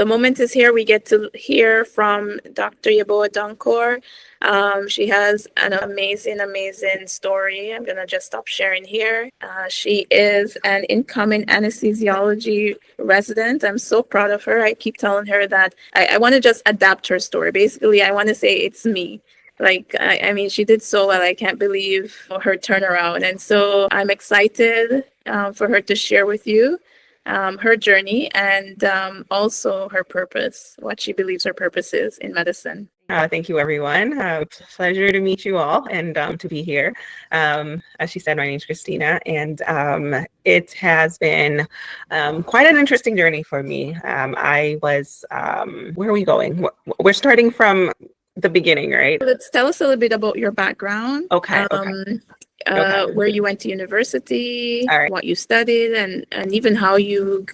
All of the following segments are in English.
the moment is here. We get to hear from Dr. Yehoah-Donkor. She has an amazing story. I'm going to just stop sharing here. She is an incoming anesthesiology resident. I'm so proud of her. I keep telling her that I want to just adapt her story. Basically, I want to say it's me. Like, I mean, she did so well. I can't believe her turnaround. And so I'm excited for her to share with you her journey and also her purpose, what she believes her purpose is in medicine. Thank you, everyone. Pleasure to meet you all and to be here. As she said, my name is Christina, and it has been quite an interesting journey for me. I was, where are we going? We're starting from the beginning, right? Let's tell us a little bit about your background. Okay. Where you went to university, All right. what you studied, and even how you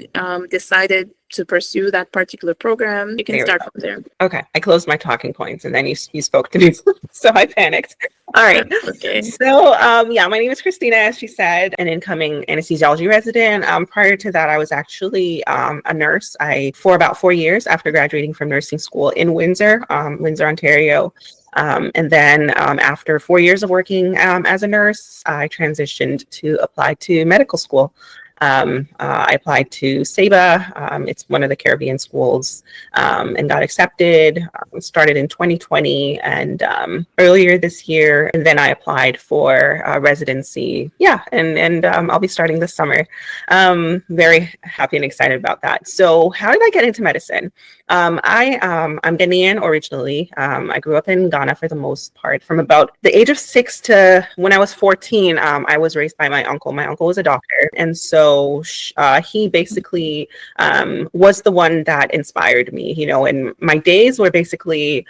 decided to pursue that particular program. You can start from there. Okay. I closed my talking points and then you spoke to me, so I panicked. All right. Okay. So, my name is Christina, as she said, an incoming anesthesiology resident. Prior to that, I was actually a nurse. For about 4 years after graduating from nursing school in Windsor, Ontario. And then after 4 years of working as a nurse, I transitioned to apply to medical school. I applied to SEBA. It's one of the Caribbean schools, and got accepted. Started in 2020 and earlier this year. And then I applied for residency. Yeah, and I'll be starting this summer. Very happy and excited about that. So how did I get into medicine? I'm Ghanaian originally. I grew up in Ghana for the most part. From about the age of 6 to when I was 14, I was raised by my uncle. My uncle was a doctor. And so he basically was the one that inspired me, and my days were basically,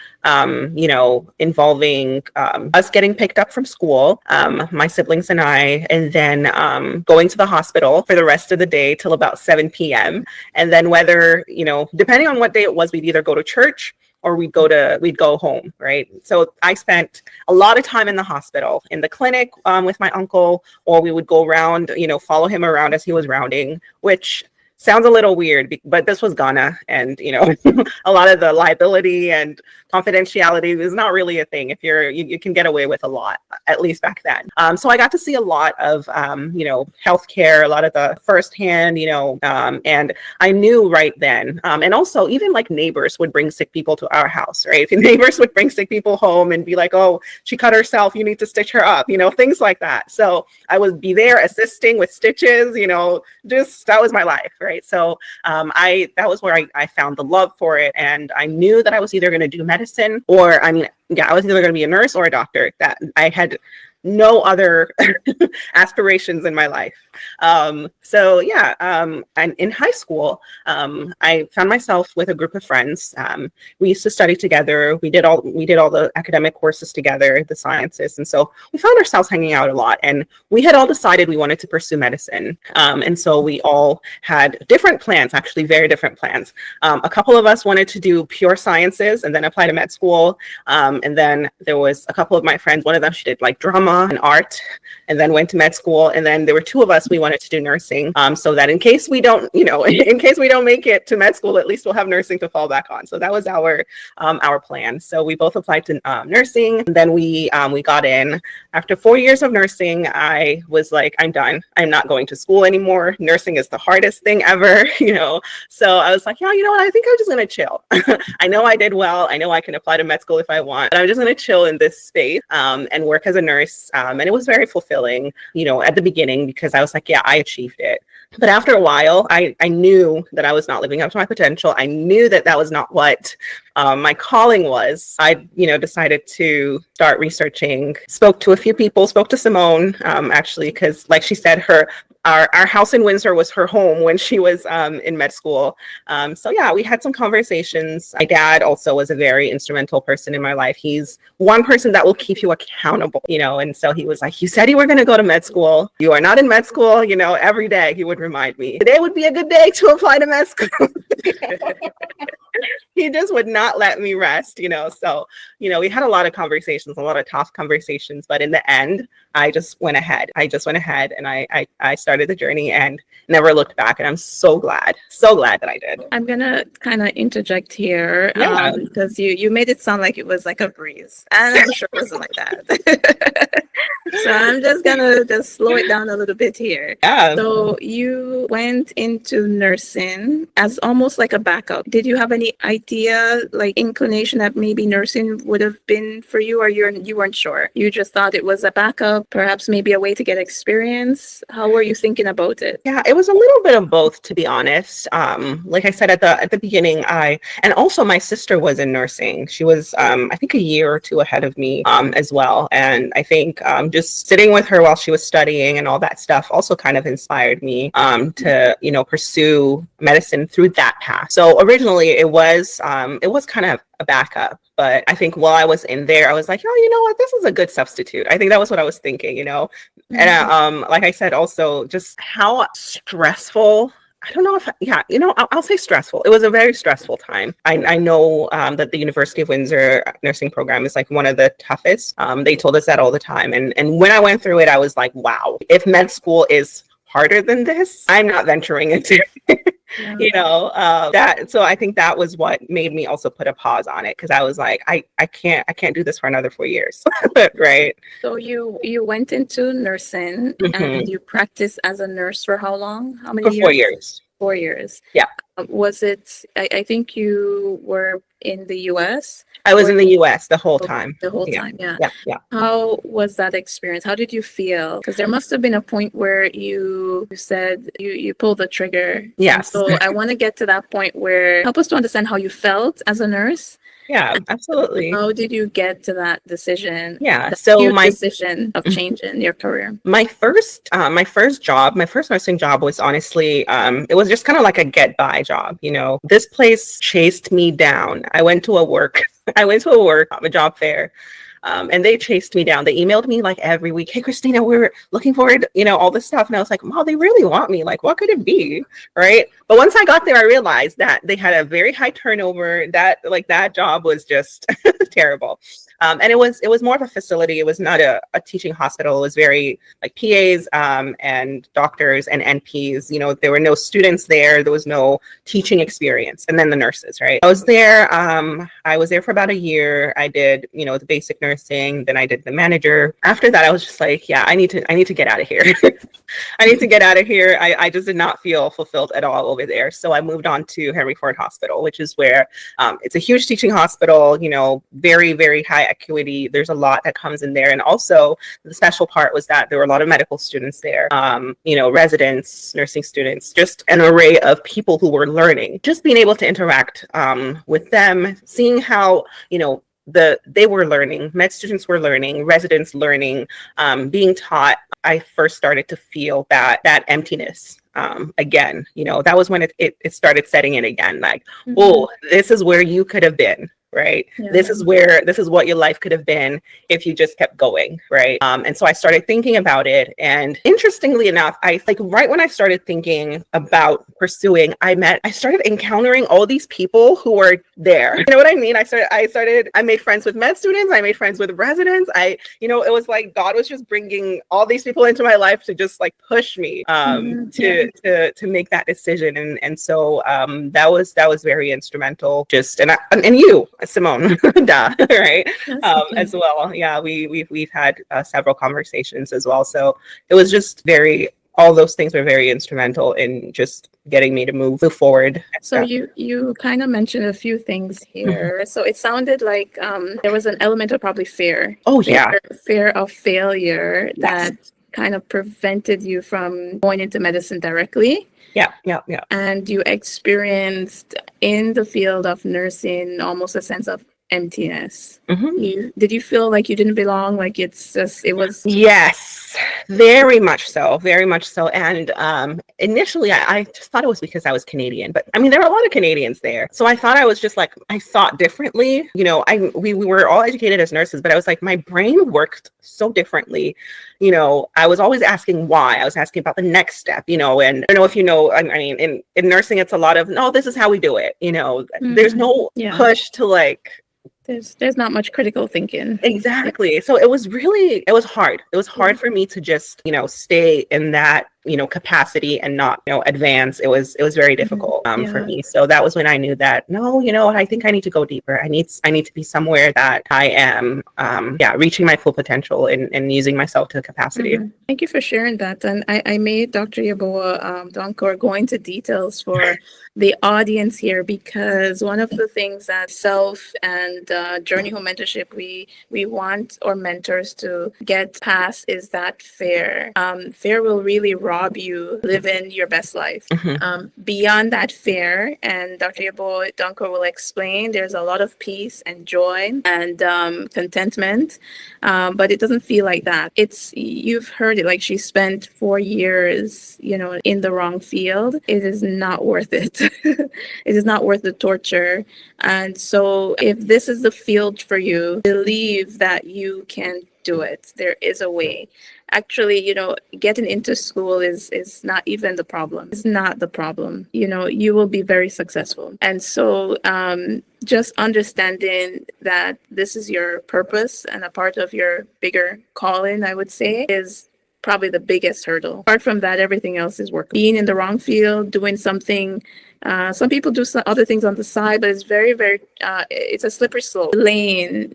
involving us getting picked up from school, my siblings and I, and then going to the hospital for the rest of the day till about 7 p.m. And then whether, depending on what day it was, we'd either go to church or we'd go home, right? So I spent a lot of time in the hospital, in the clinic with my uncle, or we would go around, follow him around as he was rounding, which sounds a little weird, but this was Ghana, and a lot of the liability and confidentiality is not really a thing. If you can get away with a lot, at least back then. So I got to see a lot of healthcare, a lot of the firsthand, and I knew right then, and also even like neighbors would bring sick people to our house, right? Neighbors would bring sick people home and be like, "Oh, she cut herself, you need to stitch her up," things like that. So I would be there assisting with stitches, just that was my life. Right. So that was where I found the love for it. And I knew that I was either going to do medicine or, I was either going to be a nurse or a doctor. That I had no other aspirations in my life. And in high school, I found myself with a group of friends. We used to study together. We did all the academic courses together, the sciences. And so we found ourselves hanging out a lot, and we had all decided we wanted to pursue medicine. And so we all had different plans, actually very different plans. A couple of us wanted to do pure sciences and then apply to med school. And then there was a couple of my friends, one of them, she did like drama and art, and then went to med school. And then there were two of us, we wanted to do nursing, so that in case we don't make it to med school, at least we'll have nursing to fall back on. So that was our plan. So we both applied to nursing. And then we got in. After 4 years of nursing, I was like, I'm done. I'm not going to school anymore. Nursing is the hardest thing ever, So I was like, yeah, you know what? I think I'm just going to chill. I know I did well. I know I can apply to med school if I want, but I'm just going to chill in this space and work as a nurse. And it was very fulfilling, at the beginning, because I was like, yeah, I achieved it. But after a while, I knew that I was not living up to my potential. I knew that was not what my calling was. I, decided to start researching, spoke to a few people, spoke to Simone, actually, because like she said, our house in Windsor was her home when she was in med school. So yeah, we had some conversations. My dad also was a very instrumental person in my life. He's one person that will keep you accountable, and so he was like, you said you were going to go to med school. You are not in med school, every day he would remind me, today would be a good day to apply to med school. He just would not let me rest, So, we had a lot of conversations, a lot of tough conversations, but in the end, I just went ahead. And I started the journey and never looked back. And I'm so glad that I did. I'm gonna kind of interject here, Yeah. because you made it sound like it was like a breeze, and I'm sure it wasn't like that. So I'm just gonna slow it down a little bit here. Yeah. So you went into nursing as almost like a backup. Did you have any idea, like inclination that maybe nursing would have been for you, or you weren't sure? You just thought it was a backup, perhaps maybe a way to get experience. How were you thinking about it? Yeah, it was a little bit of both, to be honest. Like I said at the beginning, and also my sister was in nursing. She was, I think, a year or two ahead of me as well. And I think just sitting with her while she was studying and all that stuff also kind of inspired me to pursue medicine through that path. So originally it was kind of a backup. But I think while I was in there, I was like, oh, you know what? This is a good substitute. I think that was what I was thinking, And like I said, also just how stressful. I don't know if, I'll say stressful. It was a very stressful time. I know that the University of Windsor nursing program is like one of the toughest. They told us that all the time. And when I went through it, I was like, wow, if med school is harder than this, I'm not venturing into it. So I think that was what made me also put a pause on it, because I was like, I can't do this for another 4 years. Right. So you went into nursing and you practiced as a nurse for how long? How many For 4 years. 4 years. Yeah. Was it, I think you were in the US? I was in the US the whole time. The whole time, yeah. Yeah. How was that experience? How did you feel? Because there must have been a point where you said you pulled the trigger. Yes. And so I want to get to that point where help us to understand how you felt as a nurse. Yeah, absolutely. How did you get to that decision? Yeah. So my decision of changing your career. My first nursing job was honestly, it was just kind of like a get by job. This place chased me down. I went to a job fair. And they chased me down. They emailed me like every week. Hey, Christina, we're looking forward, all this stuff. And I was like, wow, they really want me. Like, what could it be? Right. But once I got there, I realized that they had a very high turnover. That job was just terrible. And it was more of a facility. It was not a teaching hospital. It was very like PAs and doctors and NPs. There were no students there. There was no teaching experience. And then the nurses, right? I was there for about a year. I did, the basic nursing. Then I did the manager. After that, I was just like, yeah, I need to get out of here. I need to get out of here. I just did not feel fulfilled at all over there. So I moved on to Henry Ford Hospital, which is where it's a huge teaching hospital, very, very high acuity. There's a lot that comes in there. And also the special part was that there were a lot of medical students there, residents, nursing students, just an array of people who were learning, just being able to interact with them, seeing how, they were learning, med students were learning, residents learning, being taught. I first started to feel that emptiness again. That was when it started setting in again. Like, oh, this is where you could have been. Right. Yeah. This is what your life could have been if you just kept going. Right. And so I started thinking about it. And interestingly enough, right when I started thinking about pursuing, I started encountering all these people who were there. You know what I mean? I made friends with med students. I made friends with residents. It was like God was just bringing all these people into my life to just like push me to make that decision. And so that was very instrumental. And you, Simone, right? As well. Yeah, we've had several conversations as well. So it was just all those things were very instrumental in just getting me to move forward. So you kind of mentioned a few things here. So it sounded like there was an element of probably fear. Oh, yeah. Fear of failure that kind of prevented you from going into medicine directly. Yeah. And you experienced in the field of nursing almost a sense of emptiness. Did you feel like you didn't belong? Like it was? Yes. very much so, very much so. And initially, I just thought it was because I was Canadian, but I mean, there were a lot of Canadians there. So I thought I was just like, I thought differently. You know, we were all educated as nurses, but I was like, my brain worked so differently. You know, I was always asking why. I was asking about the next step, you know, and I don't know if you know, I mean, in nursing, it's a lot of, no, this is how we do it. You know, there's no push to like, there's not much critical thinking. Exactly. So it was hard. It was hard for me to just, you know, stay in that, you know, capacity and not, you know, advance. It was very difficult for me. So that was when I knew that, no, you know what, I think I need to go deeper. I need to be somewhere that I am, reaching my full potential and using myself to capacity. Thank you for sharing that. And I made Dr. Yehoah-Donkor go into details for the audience here, because one of the things that self and Journey Home Mentorship we want our mentors to get past is that fear. Fear will really rob you living your best life. Beyond that fear, and Dr. Yehoah-Donkor will explain, there's a lot of peace and joy and contentment, but it doesn't feel like that. You've heard it, like she spent 4 years, you know, in the wrong field. It is not worth it. It is not worth the torture. And so if this is the field for you, believe that you can do it. There is a way. Actually, you know, getting into school is not even the problem. It's not the problem. You know, you will be very successful. And so just understanding that this is your purpose and a part of your bigger calling, I would say, is probably the biggest hurdle. Apart from that, everything else is work. Being in the wrong field, doing something. Some people do some other things on the side, but it's very, very, it's a slippery slope. Delaying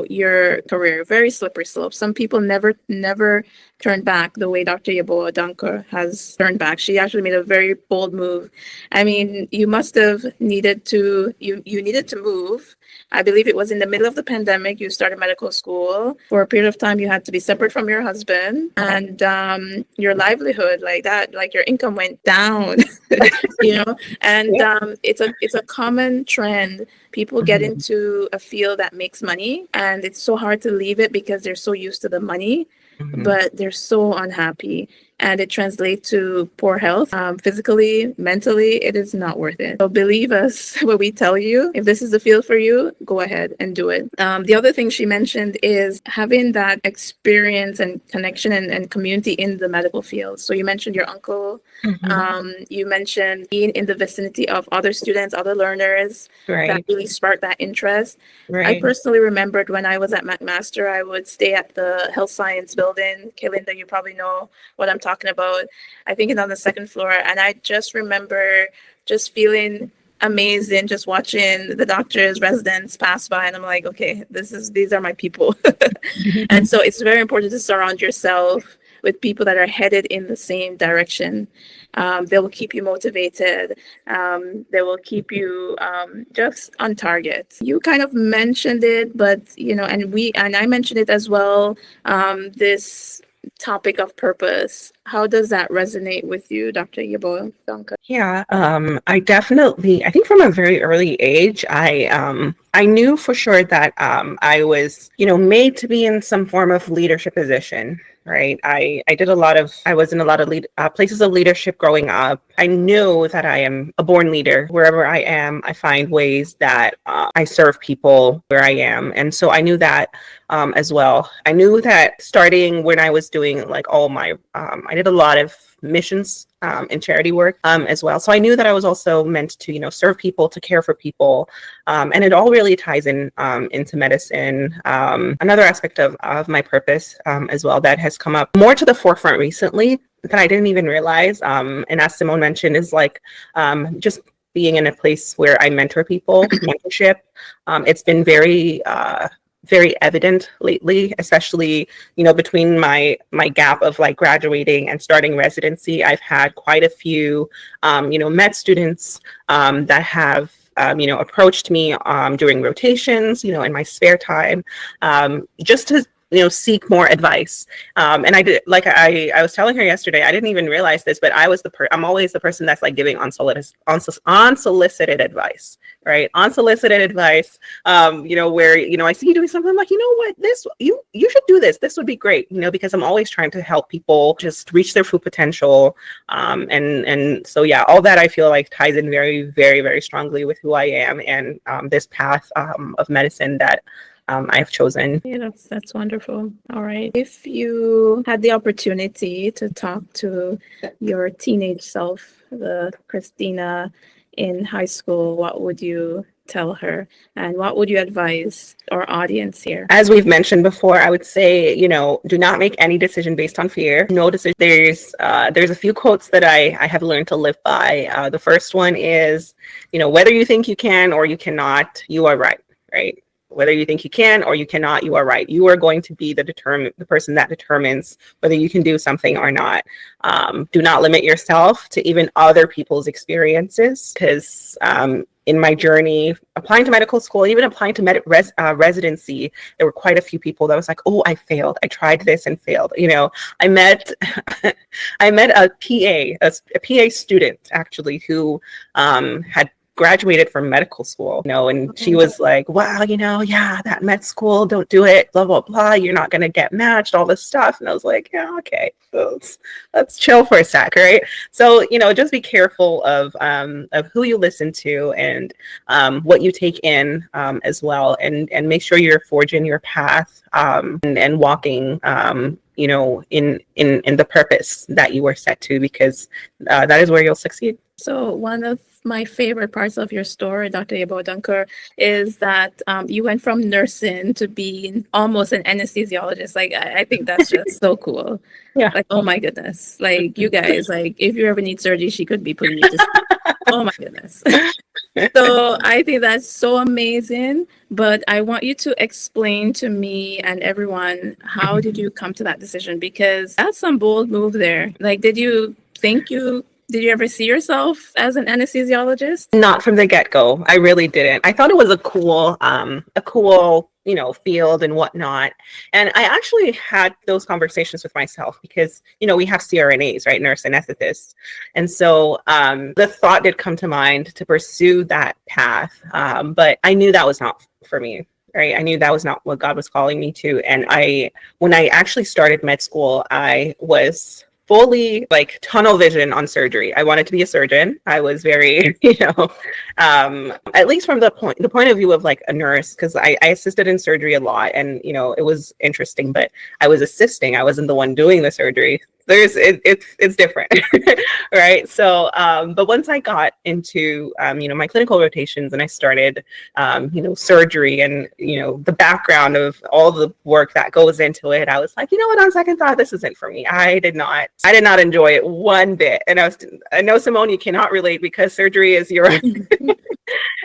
your career, very slippery slope. Some people never turn back the way Dr. Yehoah-Donkor has turned back. She actually made a very bold move. I mean, you must have needed to, you needed to move. I believe it was in the middle of the pandemic. You started medical school. For a period of time, you had to be separate from your husband, and your livelihood, like that, like your income went down, you know. And it's a common trend. People get into a field that makes money, and it's so hard to leave it because they're so used to the money, but they're so unhappy. And it translates to poor health, physically, mentally. It is not worth it. So believe us when we tell you, if this is the field for you, go ahead and do it. The other thing she mentioned is having that experience and connection and community in the medical field. So you mentioned your uncle. You mentioned being in the vicinity of other students, other learners, that really sparked that interest. I personally remembered when I was at McMaster, I would stay at the health science building. Kalinda, you probably know what I'm talking about. I think it's on the second floor. And I just remember just feeling amazing, just watching the doctors, residents pass by. And I'm like, okay, these are my people. And so it's very important to surround yourself with people that are headed in the same direction. They will keep you motivated. They will keep you just on target. You kind of mentioned it, but and I mentioned it as well. This topic of purpose. How does that resonate with you, Dr. Yehoah-Donkor? Yeah, I think from a very early age, I knew for sure that I was, made to be in some form of leadership position. Right. I was in a lot of places of leadership growing up. I knew that I am a born leader. Wherever I am, I find ways that I serve people where I am. And so I knew that as well. I knew that starting when I was doing like all my, I did a lot of missions and charity work as well. So I knew that I was also meant to, serve people, to care for people. And it all really ties into medicine. Another aspect of my purpose as well that has come up more to the forefront recently that I didn't even realize. And as Simone mentioned, is like just being in a place where I mentor people, mentorship. It's been very evident lately, especially, between my gap of like graduating and starting residency. I've had quite a few, med students that have, approached me during rotations, in my spare time, just to, seek more advice. And I did, like I was telling her yesterday, I didn't even realize this, but I'm always the person that's like giving unsolicited advice, right? Unsolicited advice, where, I see you doing something, I'm like, you know what, you should do this. This would be great, because I'm always trying to help people just reach their full potential. And so, yeah, all that I feel like ties in very, very, very strongly with who I am and this path of medicine that I've chosen. Yeah, that's wonderful. All right. If you had the opportunity to talk to your teenage self, the Christina in high school, what would you tell her? And what would you advise our audience here? As we've mentioned before, I would say, do not make any decision based on fear. No decision. There's a few quotes that I have learned to live by. The first one is, whether you think you can or you cannot, you are right, right? Whether you think you can or you cannot, you are right. You are going to be the person that determines whether you can do something or not. Do not limit yourself to even other people's experiences, because in my journey, applying to medical school, even applying to residency, there were quite a few people that was like, oh, I failed. I tried this and failed. I met a PA student actually who had graduated from medical school, and she was like, wow, yeah, that med school, don't do it, blah, blah, blah. You're not going to get matched, all this stuff. And I was like, yeah, okay, so let's chill for a sec, right? So, just be careful of who you listen to and what you take in as well. And make sure you're forging your path and walking, in the purpose that you were set to, because that is where you'll succeed. So one of my favorite parts of your story, Dr. Yehoah-Donkor, is that you went from nursing to being almost an anesthesiologist. Like, I think that's just so cool. Yeah. Like, oh my goodness. Like, you guys, like, if you ever need surgery, she could be putting you to sleep. Oh my goodness. So I think that's so amazing. But I want you to explain to me and everyone, how did you come to that decision? Because that's some bold move there. Like, did you ever see yourself as an anesthesiologist? Not from the get-go. I really didn't. I thought it was a cool, field and whatnot. And I actually had those conversations with myself because, we have CRNAs, right? Nurse anesthetists. And so the thought did come to mind to pursue that path. But I knew that was not for me. Right. I knew that was not what God was calling me to. And when I actually started med school, I was fully like tunnel vision on surgery. I wanted to be a surgeon. I was very, at least from the point of view of like a nurse, because I assisted in surgery a lot, and it was interesting, but I was assisting. I wasn't the one doing the surgery. It's different, right? So, but once I got into my clinical rotations and I started surgery and the background of all the work that goes into it, I was like, what, on second thought, this isn't for me. I did not enjoy it one bit. And I know, Simone, you cannot relate because surgery is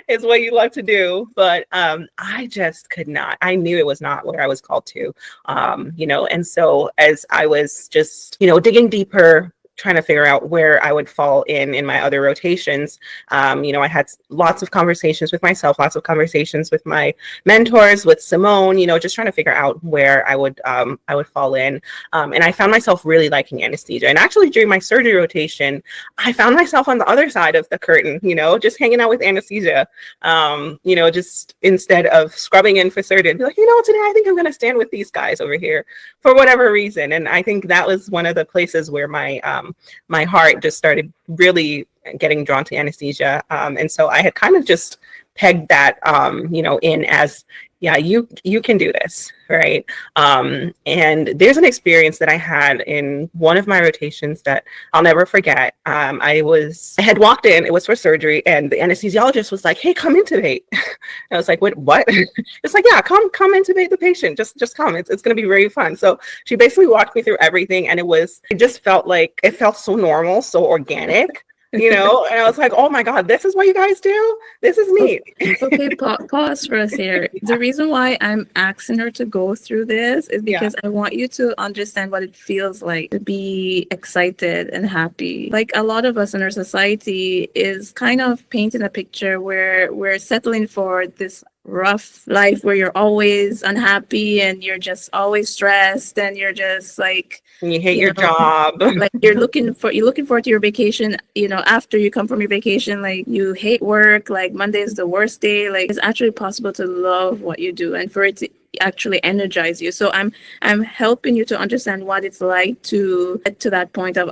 is what you love to do, but I just could not. I knew it was not what I was called to, and so as I was just digging deeper, trying to figure out where I would fall in my other rotations. I had lots of conversations with myself, lots of conversations with my mentors, with Simone, just trying to figure out where I would fall in. And I found myself really liking anesthesia. And actually during my surgery rotation, I found myself on the other side of the curtain, just hanging out with anesthesia, just instead of scrubbing in for surgery, be like, today I think I'm going to stand with these guys over here for whatever reason. And I think that was one of the places where my heart just started really getting drawn to anesthesia. And so I had kind of just pegged that, in as, yeah, you can do this, right? And there's an experience that I had in one of my rotations that I'll never forget. I had walked in, it was for surgery, and the anesthesiologist was like, hey, come intubate. I was like, what? It's like, yeah, come intubate the patient. Just come. It's going to be very fun. So she basically walked me through everything, and it just felt like, it felt so normal, so organic. And I was like, oh my God, this is what you guys do? This is neat. Okay, pause for us here. The reason why I'm asking her to go through this is because I want you to understand what it feels like to be excited and happy. Like a lot of us in our society is kind of painting a picture where we're settling for this rough life where you're always unhappy and you're just always stressed and you're just like, And you hate you your know, job. like you're looking forward to your vacation, after you come from your vacation, like you hate work, like Monday is the worst day. Like it's actually possible to love what you do and for it to actually energize you. So I'm helping you to understand what it's like to get to that point of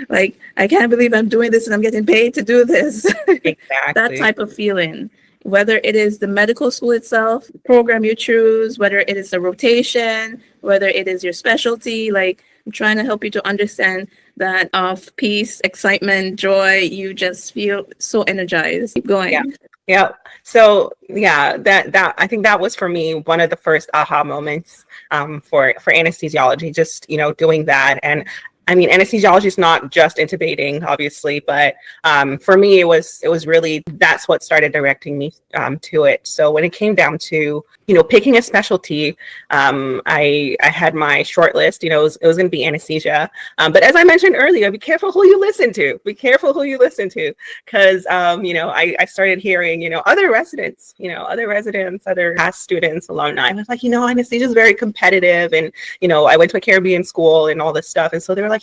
like I can't believe I'm doing this and I'm getting paid to do this. That Exactly. type of feeling, whether it is the medical school itself, program you choose, whether it is a rotation, whether it is your specialty, like I'm trying to help you to understand that of peace, excitement, joy, you just feel so energized. Keep Yeah. going. Yeah. So yeah, that I think that was for me one of the first aha moments for anesthesiology, just doing that. And I mean, anesthesiology is not just intubating, obviously, but for me, it was really that's what started directing me to it. So when it came down to picking a specialty, I had my short list. It was going to be anesthesia, but as I mentioned earlier, be careful who you listen to. Be careful who you listen to, because I started hearing other residents, other past students, alumni. I was like, anesthesia is very competitive, and I went to a Caribbean school and all this stuff, and so they were like,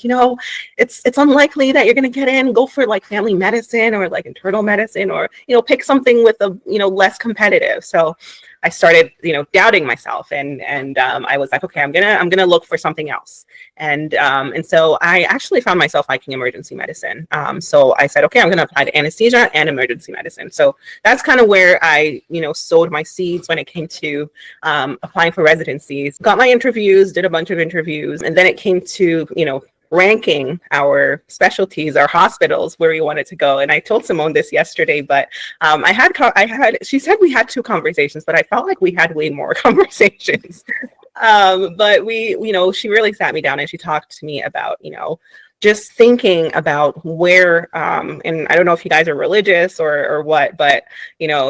it's unlikely that you're going to get in. Go for like family medicine or like internal medicine, or pick something with a less competitive. So I started doubting myself, and I was like, okay, I'm gonna look for something else. And so I actually found myself liking emergency medicine. So I said, okay, I'm gonna apply to anesthesia and emergency medicine. So that's kind of where I sowed my seeds when it came to applying for residencies. Got my interviews, did a bunch of interviews, and then it came to ranking our specialties, our hospitals, where we wanted to go. And I told Simone this yesterday, but she said we had 2 conversations, but I felt like we had way more conversations. But she really sat me down and she talked to me about, just thinking about where, and I don't know if you guys are religious or what, but,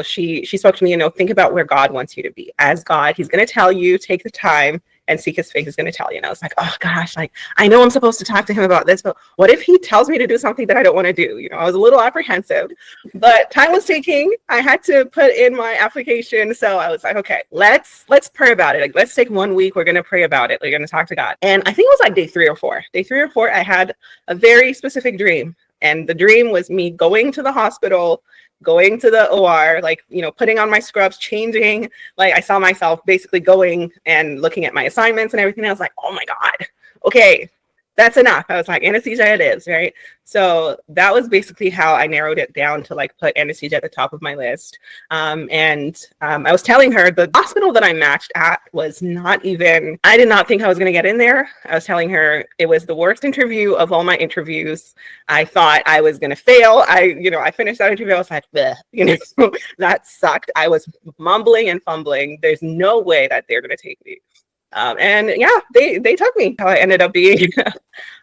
she spoke to me, think about where God wants you to be. As God, he's going to tell you, take the time and seek his face, is going to tell you. And I was like, oh gosh, like I know I'm supposed to talk to him about this, but what if he tells me to do something that I don't want to do? I was a little apprehensive, but time was ticking. I had to put in my application. So I was like, okay, let's pray about it. Like, let's take 1 week. We're going to pray about it. We're going to talk to God. And I think it was like day 3 or 4. Day 3 or 4, I had a very specific dream. And the dream was me going to the hospital, going to the OR, like, putting on my scrubs, changing. Like I saw myself basically going and looking at my assignments and everything. I was like, oh my God, okay, that's enough. I was like, anesthesia it is, right? So that was basically how I narrowed it down to like put anesthesia at the top of my list. And I was telling her the hospital that I matched at was not even, I did not think I was going to get in there. I was telling her it was the worst interview of all my interviews. I thought I was going to fail. I finished that interview. I was like, bleh, that sucked. I was mumbling and fumbling. There's no way that they're going to take me. And yeah, they took me. How I ended up being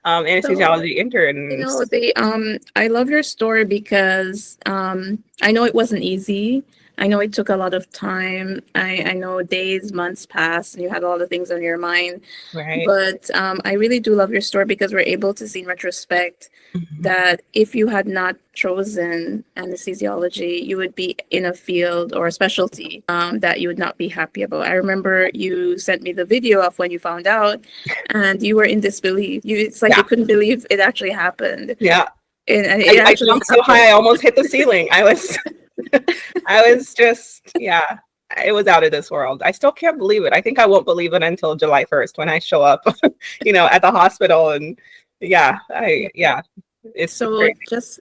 anesthesiology intern. I love your story because I know it wasn't easy. I know it took a lot of time. I know days, months passed, and you had all the things on your mind. Right. But I really do love your story because we're able to see in retrospect that if you had not chosen anesthesiology, you would be in a field or a specialty that you would not be happy about. I remember you sent me the video of when you found out, and you were in disbelief. It's like you couldn't believe it actually happened. Yeah. And I jumped so high, I almost hit the ceiling. I was just, yeah, it was out of this world. I still can't believe it. I think I won't believe it until July 1st when I show up, at the hospital. And it's so crazy.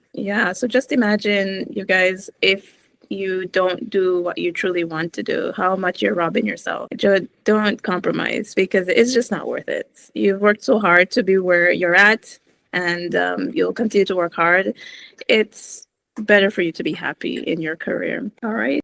just imagine, you guys, if you don't do what you truly want to do, how much you're robbing yourself. Don't compromise, because it's just not worth it. You've worked so hard to be where you're at, and you'll continue to work hard. It's better for you to be happy in your career. All right.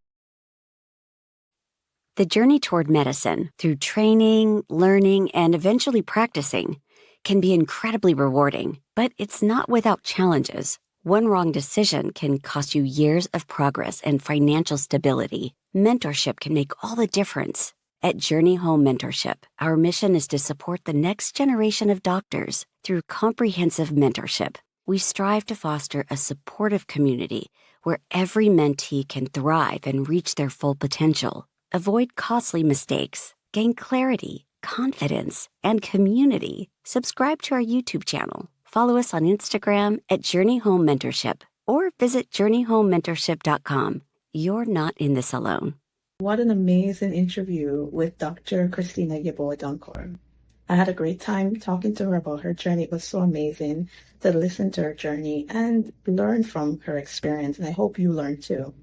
The journey toward medicine, through training, learning, and eventually practicing, can be incredibly rewarding, but it's not without challenges. One wrong decision can cost you years of progress and financial stability. Mentorship can make all the difference. At Journey Home Mentorship, our mission is to support the next generation of doctors through comprehensive mentorship. We strive to foster a supportive community where every mentee can thrive and reach their full potential. Avoid costly mistakes, gain clarity, confidence, and community. Subscribe to our YouTube channel. Follow us on Instagram at Journey Home Mentorship or visit journeyhomementorship.com. You're not in this alone. What an amazing interview with Dr. Christina Yehoah-Donkor. I had a great time talking to her about her journey. It was so amazing to listen to her journey and learn from her experience, and I hope you learn too.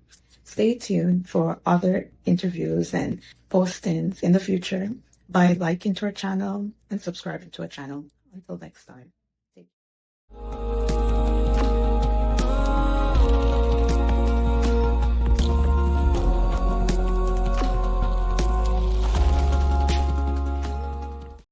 Stay tuned for other interviews and postings in the future by liking to our channel and subscribing to our channel. Until next time. Take care.